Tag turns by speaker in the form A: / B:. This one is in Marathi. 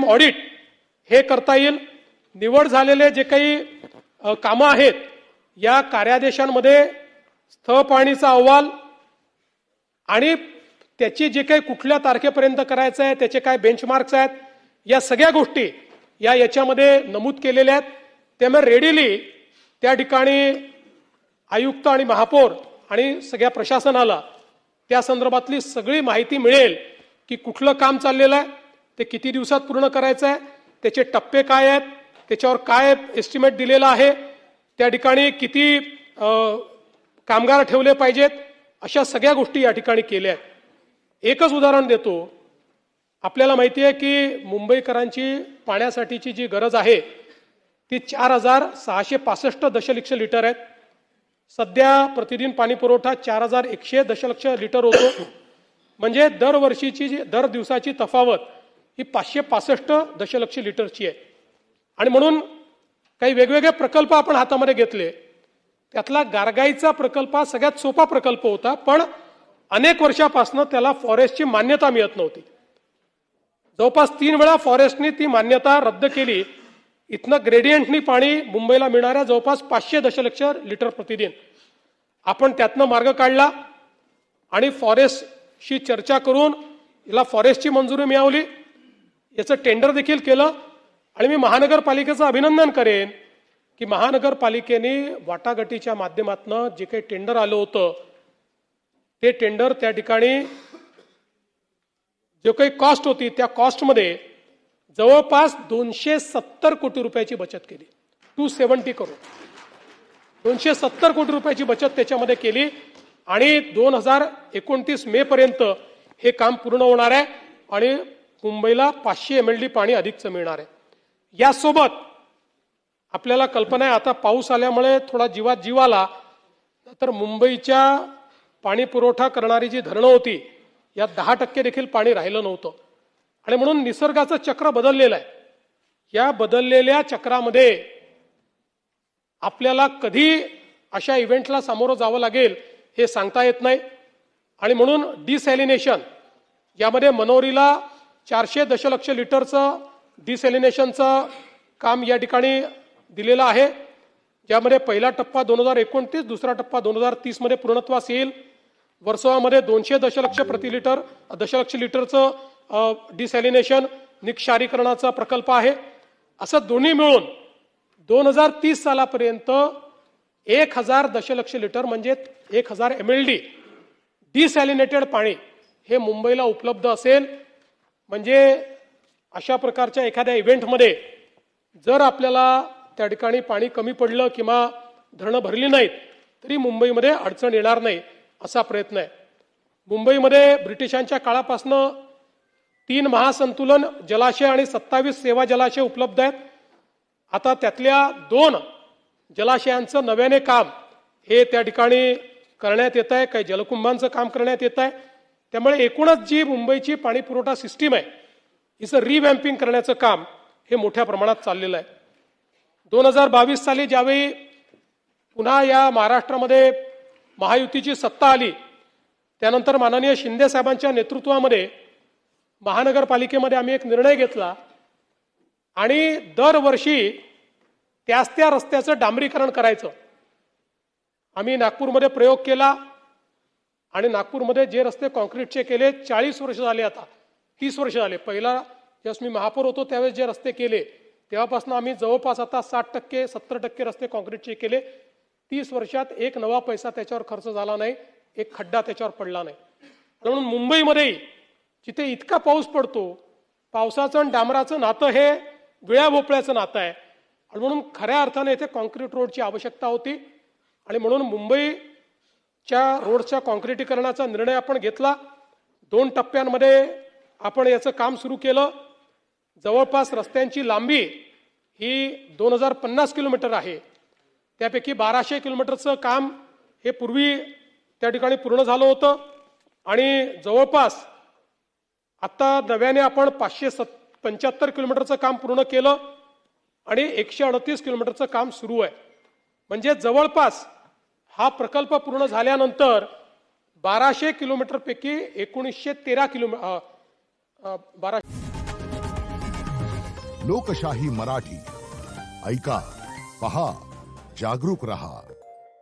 A: ऑडिट हे करता येईल। निवड झालेले जे काही कामं आहेत या कार्यादेशांमध्ये स्थळ पाहणीचा अहवाल आणि त्याची जे काही कुठल्या तारखेपर्यंत करायचं आहे त्याचे काय बेंचमार्क्स आहेत या सगळ्या गोष्टी याच्यामध्ये नमूद केलेल्या आहेत। त्यामुळे रेडीली त्या ठिकाणी आयुक्त आणि महापौर आणि सगळ्या प्रशासनाला त्या संदर्भातली सगळी माहिती मिळेल की कुठलं काम चाललेलं आहे, ते किती दिवसात पूर्ण करायचं आहे, त्याचे टप्पे काय आहेत, त्याच्यावर काय एस्टिमेट दिलेला आहे, त्या ठिकाणी किती कामगार ठेवले पाहिजेत, अशा सगळ्या गोष्टी या ठिकाणी केल्या आहेत। एकच उदाहरण देतो। आपल्याला माहिती आहे की मुंबईकरांची पाण्यासाठीची जी गरज आहे ती 4665 दशलक्ष लिटर आहे। सध्या प्रतिदिन पाणी पुरवठा 4100 दशलक्ष लिटर होतो। म्हणजे दर दिवसाची तफावत ही 565 दशलक्ष लिटरची आहे। आणि म्हणून काही वेगवेगळे प्रकल्प आपण हातामध्ये घेतले। त्यातला गारगाईचा प्रकल्प हा सगळ्यात सोपा प्रकल्प होता, पण अनेक वर्षापासून त्याला फॉरेस्टची मान्यता मिळत नव्हती। जवळपास 3 वेळा फॉरेस्टने ती मान्यता रद्द केली। इथनं ग्रेडियंटनी पाणी मुंबईला मिळणाऱ्या जवळपास 500 दशलक्ष लिटर प्रतिदिन आपण त्यातनं मार्ग काढला आणि फॉरेस्टशी चर्चा करून याला फॉरेस्टची मंजुरी मिळवली, याचं टेंडर देखील केलं। आणि मी महानगरपालिकेचं अभिनंदन करेन की महानगरपालिकेने वाटाघाटीच्या माध्यमातून जे काही टेंडर आलं होतं ते टेंडर त्या ठिकाणी जो काही कॉस्ट होती त्या कॉस्टमध्ये जवळपास 270 कोटी रुपयाची बचत केली। 270 करोड 270 कोटी रुपयाची बचत त्याच्यामध्ये केली आणि 2029 मे पर्यंत हे काम पूर्ण होणार आहे आणि मुंबईला 500 MLD पाणी अधिकचं मिळणार आहे। यासोबत आपल्याला कल्पना आहे, आता पाऊस आल्यामुळे थोडा जीवात जीव आला, तर मुंबईच्या पाणी पुरवठा करणारी जी धरणं होती यात 10% देखील पाणी राहिलं नव्हतं आणि म्हणून निसर्गाचं चक्र बदललेलं आहे। या बदललेल्या चक्रामध्ये आपल्याला कधी अशा इव्हेंटला सामोरं जावं लागेल हे सांगता येत नाही। आणि म्हणून डिसॅलिनेशन यामध्ये मनोरीला 400 दशलक्ष लिटरचं डिसॅलिनेशनचं काम या ठिकाणी दिलेलं आहे, ज्यामध्ये पहिला टप्पा 2029, दुसरा टप्पा 2030 मध्ये पूर्णत्वास येईल। वर्सोवामध्ये 200 दशलक्ष लिटरचं डिसॅलिनेशन निक्षारीकरणाचा प्रकल्प आहे। असं दोन्ही मिळून 2030 सालापर्यंत 1000 दशलक्ष लिटर म्हणजे 1000 MLD डिसॅलिनेटेड पाणी हे मुंबईला उपलब्ध असेल। म्हणजे अशा प्रकारच्या एखाद्या इव्हेंटमध्ये जर आपल्याला त्या ठिकाणी पाणी कमी पडलं किंवा धरणं भरली नाहीत तरी मुंबईमध्ये अडचण येणार नाही असा प्रयत्न आहे। मुंबईमध्ये ब्रिटिशांच्या काळापासून 3 महासंतुलन जलाशय आणि 27 सेवा जलाशय उपलब्ध आहेत। आता त्यातल्या 2 जलाशयांचं नव्याने काम हे त्या ठिकाणी करण्यात येत आहे, काही जलकुंभांचं काम करण्यात येत आहे। त्यामुळे एकूणच जी मुंबईची पाणी पुरवठा सिस्टीम आहे हिचं रिवॅम्पिंग करण्याचं काम हे मोठ्या प्रमाणात चाललेलं आहे। 2022 साली ज्यावेळी पुन्हा या महाराष्ट्रामध्ये महायुतीची सत्ता आली त्यानंतर माननीय शिंदे साहेबांच्या नेतृत्वामध्ये महानगरपालिकेमध्ये आम्ही एक निर्णय घेतला आणि दरवर्षी त्याच त्या रस्त्याचं डांबरीकरण करायचं। आम्ही नागपूरमध्ये प्रयोग केला आणि नागपूरमध्ये जे रस्ते कॉन्क्रीटचे केले 40 वर्ष झाले, आता 30 वर्ष झाले। पहिला ज्यावेळेस मी महापौर होतो त्यावेळेस जे रस्ते केले तेव्हापासून आम्ही जवळपास आता 60% 70% रस्ते कॉन्क्रीटचे केले। 30 वर्षात एक नवा पैसा त्याच्यावर खर्च झाला नाही, एक खड्डा त्याच्यावर पडला नाही। म्हणून मुंबईमध्ये जिथे इतका पाऊस पडतो, पावसाचं आणि डांबराचं नातं हे विळ्या भोपळ्याचं नातं आहे आणि म्हणून खऱ्या अर्थाने इथे कॉन्क्रीट रोडची आवश्यकता होती आणि म्हणून मुंबईच्या रोडच्या कॉन्क्रिटीकरणाचा निर्णय आपण घेतला। 2 टप्प्यांमध्ये आपण याचं काम सुरू केलं। जवळपास रस्त्यांची लांबी ही 2050 किलोमीटर आहे, त्यापैकी 1200 किलोमीटरचं काम हे पूर्वी त्या ठिकाणी पूर्ण झालं होतं आणि जवळपास आता नव्याने आपण 575 किलोमीटरचं काम पूर्ण केलं आणि 138 किलोमीटरचं काम सुरू आहे। म्हणजे जवळपास हा प्रकल्प पूर्ण झाल्यानंतर 1200 किलोमीटर पैकी 1913 किलोमीटर
B: लोकशाही मराठी ऐका, पहा, जागरूक रहा.